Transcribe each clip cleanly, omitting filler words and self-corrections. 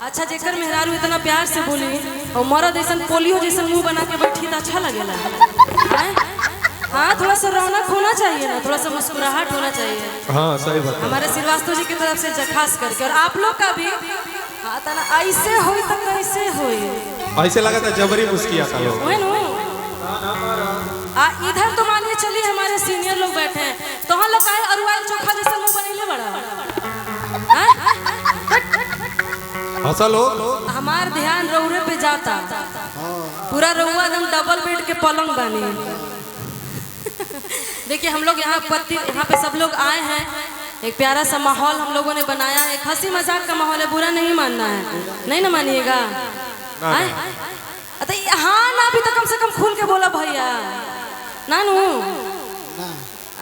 अच्छा जेकर मेहरारू इतना प्यार से बोली और मरद ऐसा पोलियो जैसा मुंह बना के बैठी तो अच्छा लगेला। हाँ थोड़ा सा रौनक होना चाहिए ना, थोड़ा सा मुस्कुराहट होना चाहिए। हाँ सही बात। हमारे श्रीवास्तव जी की तरफ से खास करके और आप लोग का भी। हाँ तना ऐसे होई तो कैसे होई, ऐसे लगा था जबरी मुस्किया था लोग। इधर तो मानिए चलिए हमारे सीनियर लोग बैठे हैं तो हम लोग आए अरुआ चोखा जैसा मुंह बनेले बड़ा। हंसल हो हमार ध्यान रौरे पे जाता, पूरा रउआ एकदम डबल बेड के पलंग बनी। देखिए हम लोग यहाँ पे सब लोग आए हैं, एक प्यारा सा माहौल हम लोगों ने बनाया है, एक हंसी मजाक का माहौल है, बुरा नहीं मानना है, नहीं ना मानिएगा। हाँ ना अभी तो कम से कम खुल के बोला भैया नानू,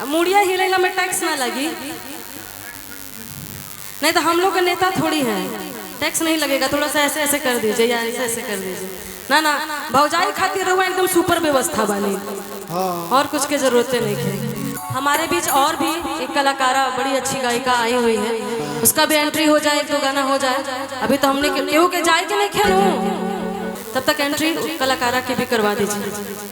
मुड़िया हिलेला में टैक्स ना लगी, नहीं तो हम लोग का नेता थोड़ी है, टैक्स नहीं लगेगा, थोड़ा सा ऐसे ऐसे कर दीजिए या ऐसे ऐसे कर दीजिए ना ना। भौजाई खातिर रहुआ एकदम सुपर व्यवस्था बनी, और कुछ के जरूरत नहीं है। हमारे बीच और भी एक कलाकारा बड़ी अच्छी गायिका आई हुई है, उसका भी एंट्री हो जाए, एक दो गाना हो जाए। अभी तो हमने केहू के जाए के नहीं खेलू, तब तक एंट्री कलाकारा की भी करवा दीजिए।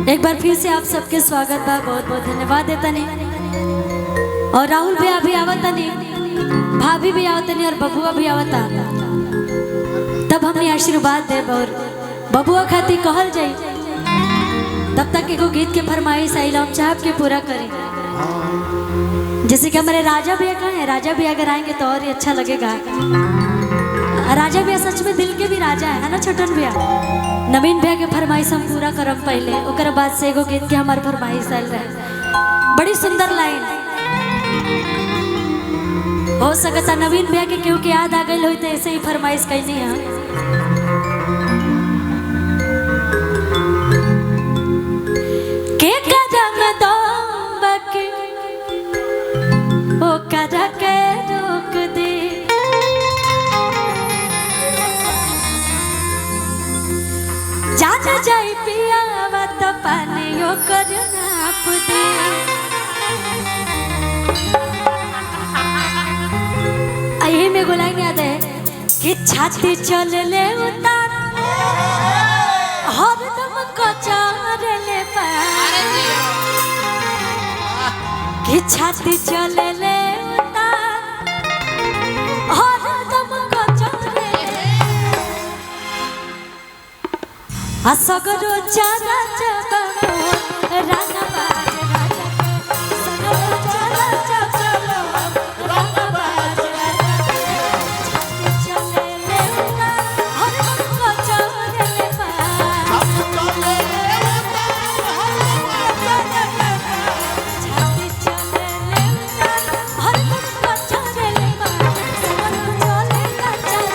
एक बार फिर से आप सबके स्वागत बा, बहुत बहुत धन्यवाद देता नहीं। और राहुल भैया भी आवता नहीं, भाभी भी आवता नहीं और बबुआ भी आवता, तब हमने आशीर्वाद दे और बबुआ खाती कहल जाई। तब तक एगो गीत के फरमाइश आई हम चाहब के पूरा करें, जैसे कि हमारे राजा भैया कहाँ है, राजा भैया अगर आएंगे तो और ही अच्छा लगेगा। राजा भैया सच में दिल के भी राजा है ना छोटन भैया। नवीन भैया के फरमाइश हम पूरा करम पहले, ओकर बाद से एगो गीत के हमारे फरमाइश आयल रहे, बड़ी सुंदर लाइन हो सकता नवीन भैया के केहू के याद आ गई हो तो ऐसे ही फरमाइश कैनी है। के कदम दो बके ओ कदा के रोक दे, जाना जाई पियावा तो पानियो कर नाप दे। यही में गोलाइन याद है कि छाती चल ले उतार हरदम कचार ले पार, कि छाती चल ले उतार हरदम कचार असगरो चारा चाबा राना बाज राजा, असगरो चारा चाबा राना बाज राजा, चले ले उतार हर को चले ले पार, चले ले उतार हर को चले चले ले उतार हर को चले ले पार, असगरो चले ला चारा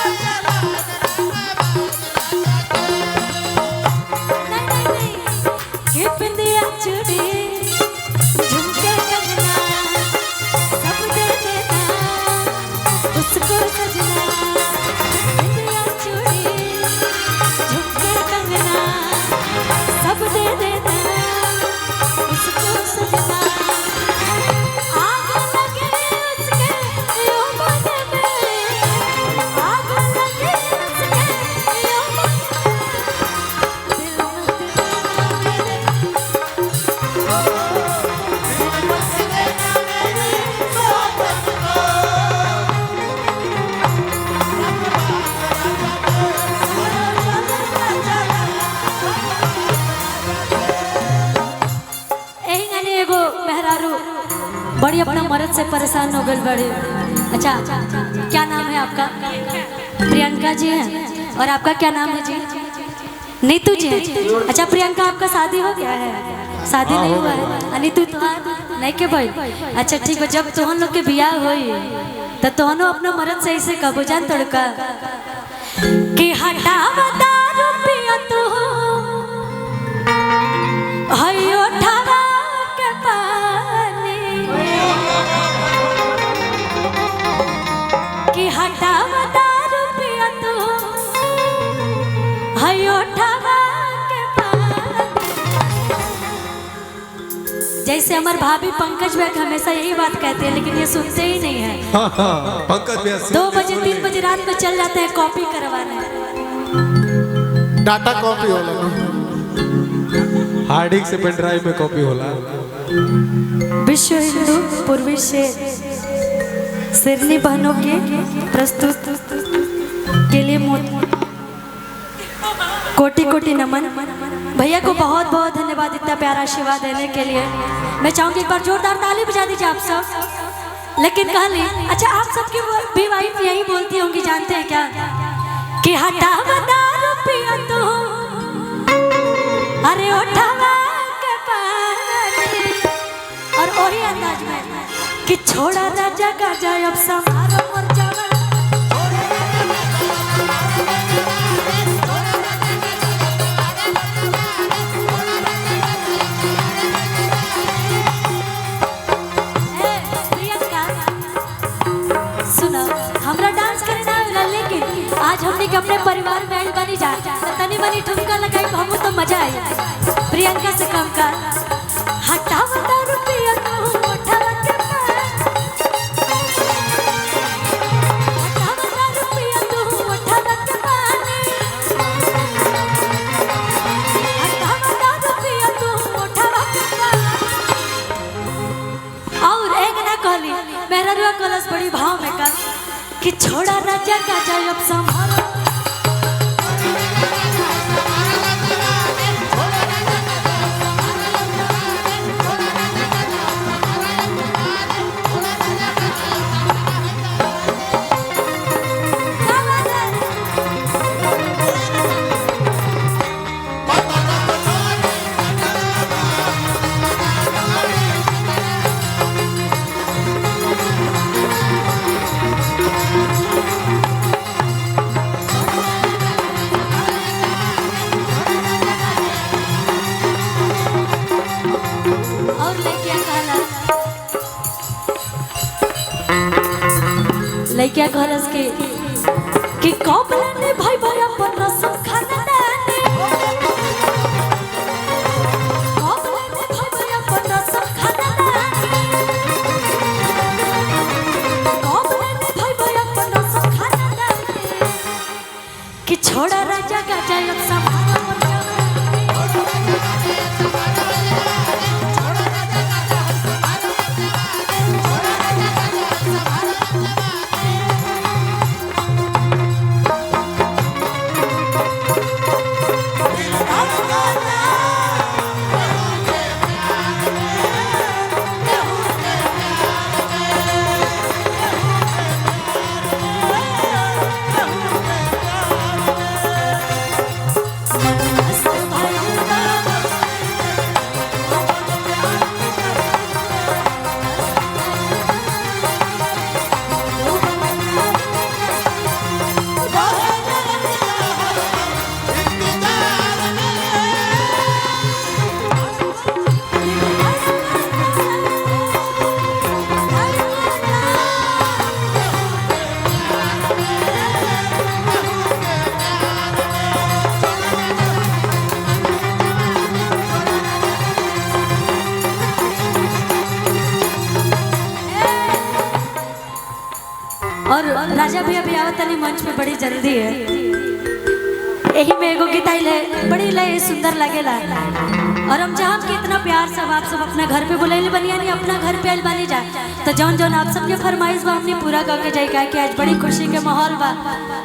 राना बाज बड़ी अपना मर्द से परेशान हो गए बड़े। अच्छा क्या नाम है आपका? प्रियंका जी हैं। और आपका क्या नाम है जी? नीतू जी हैं। अच्छा प्रियंका आपका शादी हो गया है? शादी नहीं हुआ है। नीतू तो नहीं के भाई। अच्छा ठीक है, जब तुहन लोग के बियाह होई तो तुहनो अपना मर्द से ऐसे कबो जान तड़का कि हटावा दारू पिया तू हयो ठावा के पानी कि हटावा दारू पिया तू हयो ठावा के पानी। जैसे हमारे भाभी पंकज बैग हमेशा यही बात कहते हैं, लेकिन ये सुनते ही नहीं है। पंकज भैया 2 बजे 3 बजे रात में चल जाते हैं कॉपी करवाने। डाटा कॉपी होला हार्ड डिस्क से पेन ड्राइव में कॉपी होला। विश्व हिंदू पूर्वी से सिरनी बहनों के प्रस्तुत के लिए कोटि कोटि नमन। भैया को बहुत बहुत धन्यवाद इतना प्यारा आशीर्वाद देने के लिए। मैं चाहूंगी एक बार जोरदार ताली बजा दीजिए आप सब। लेकिन कह ली अच्छा आप सबकी भी वाइफ यही बोलती होंगी, जानते हैं क्या कि हटावा दारू पिया तू अरे उठावा के पानी। और वही अंदाज में कि छोड़ा राजा का जाए अब समारो मर जावा। हमरा डांस करना है, लेकिन आज हमने के अपने परिवार में आइल बनी जा तनी बनी ठुमका लगाई हमू तो मजा आई। प्रियंका से कम का हटावा दारू पिया तू उठावा के हटावा दारू पिया तू उठावा के पानी हटावा दारू पिया तू उठावा के पानी। और एक ना कहली मेरा रुआ कलश बड़ी भाव में का कि छोड़ा राजा का जाए अब संभालो। लइकिया कहलस कि कबले भाई भाई अपन रसम खाना दानी कबले भाई भाई अपन रसम खाना दानी कबले भाई भाई अपन रसम खाना दानी कि छोड़ा राजा का जाय संभालो और राजा भैया भी आवत तनी मंच पे बड़ी जल्दी है। यही में एगो गीत आइल है, बड़ी लय सुंदर लगेला। और हम जहाँ के इतना प्यार सब आप सब अपना घर पे बुलाइले बनिया नहीं अपना घर पे आइल बनी जा तो जौन जौन आप सबके फरमाइश बा हमने पूरा करके जाए का कि आज बड़ी खुशी के माहौल बा,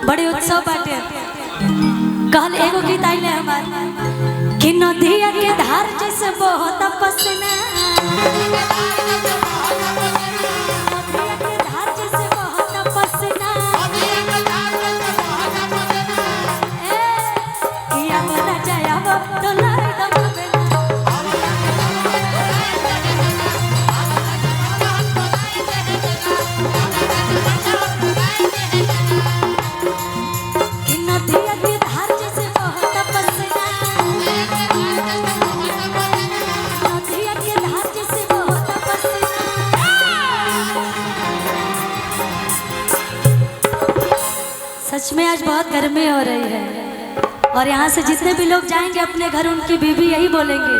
बड़े उत्सव बाटे। कहल एगो गीत आइल है हमार कि नदिया के धार जैसे बहुत पसना आज बहुत गर्मी हो रही है और यहाँ से जितने भी लोग जाएंगे अपने घर उनकी बीवी यही बोलेंगे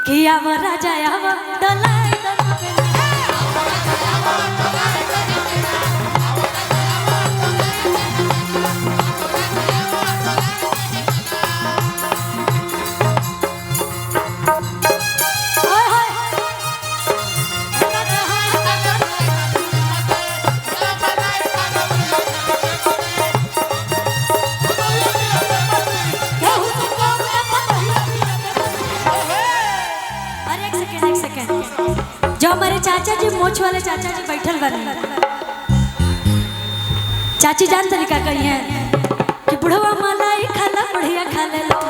कि आवा राजा आवा डोलाए जो हमारे चाचा जी मोछ वाले चाचा जी बैठल बने चाची जान तरीका कही है कि बुढ़वा मलाई खाला बढ़िया खा ले लो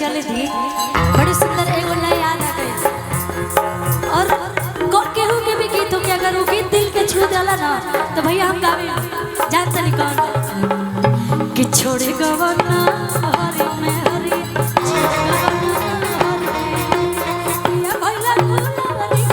चले दी बड़ी सुंदर एगो लाइन याद आ गई और केहू के भी गीत हो के अगर वो गीत दिल के छू जाला ना तो भैया हम गावे जान तनी कौन कि छोड़े गवना हरी में हरी या भैला गुलाबी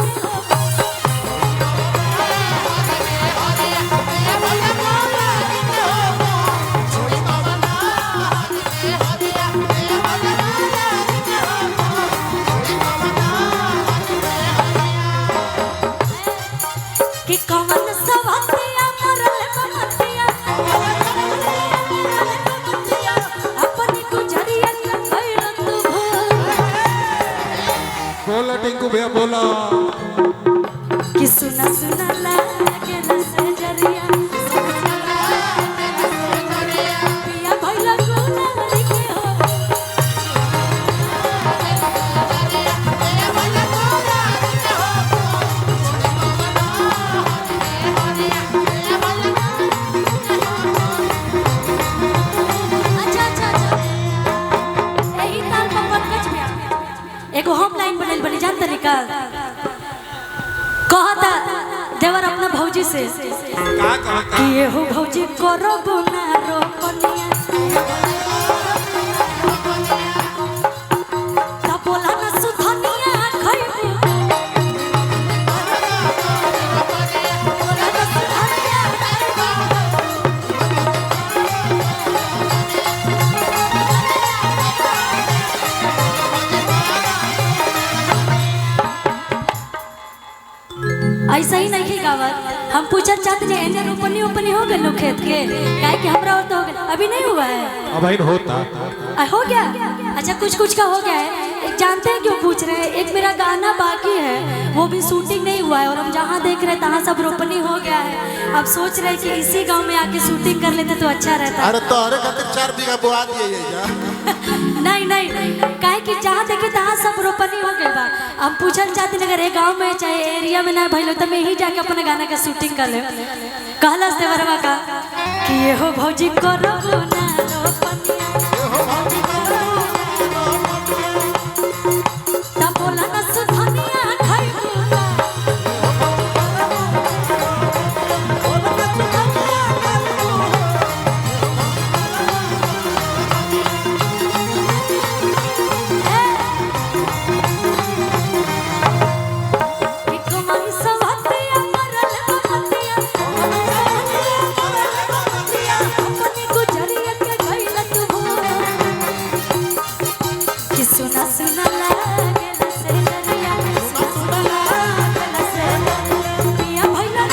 कि कमल सवतिया मरल ममतिया अपनी गुजरिया कइल तू बोला टिंकू भैया बोला कि सुना सुना लागे नजरिया पिया भइला गुलाबी के हो एगो होम लाइन बनल बनी जान तरीका कहता देवर अपना भौजी से का कहता कि ये हो भौजी करो बुना रोपनिया त बोला ना सुधनिया खइबू बोला ना सुधनिया ऐसा ही नहीं गावत हम पूछत चाहते हैं एने रोपनी उपनी हो गए खेत के काहे कि हमरा और तो हो गए अभी नहीं हुआ है अब भाई होता हो गया अच्छा कुछ का हो गया है जानते हैं क्यों पूछ रहे हैं एक मेरा गाना बाकी है वो भी शूटिंग नहीं हुआ है और हम जहाँ देख रहे हैं तहाँ सब रोपनी हो गया है अब सोच रहे हैं कि इसी गांव में आके शूटिंग कर लेते तो अच्छा रहता अरे तोहरे खातिर 4 बीघा बुआ दिए जा नहीं काहे कि जहाँ देखे तहाँ सब रोपनी हो गए बा हम पूछल चाहते अगर एक गांव में चाहे एरिया में ना भइलो तो मैं ही जाके अपने गाना का शूटिंग कर ले कहलस देवरवा का कि ये हो भौजी करो ना रोपनिया त बोला ना सुधनिया खइबू सुना सुना लागे नजरिया सुना सुना लागे नजरिया पिया भइला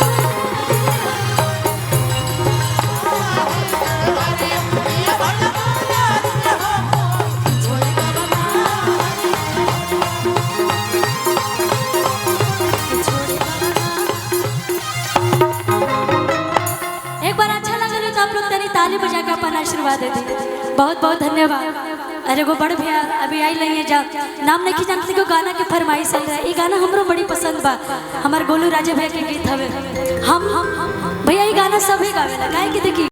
एक बार अच्छा लगा तो आप लोग ताली बजा के अपना आशीर्वाद दे दीजिए बहुत बहुत धन्यवाद। अरे वो बड़ भैया अभी आई नहीं है जा नाम नहीं जानते को गाना के फरमाइश चल रहा है। ये गाना हमरो बड़ी पसंद बा, हमार गोलू राजा भैया के गीत हवे। हम भैया ये गाना सभी गावेला काहे कि देखी